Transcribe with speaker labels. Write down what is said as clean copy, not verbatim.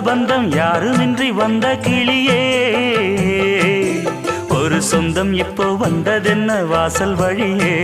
Speaker 1: பந்தம் யாருமின்றி வந்த கிளியே ஒரு சொந்தம் இப்போ வந்ததென்ன வாசல் வழியே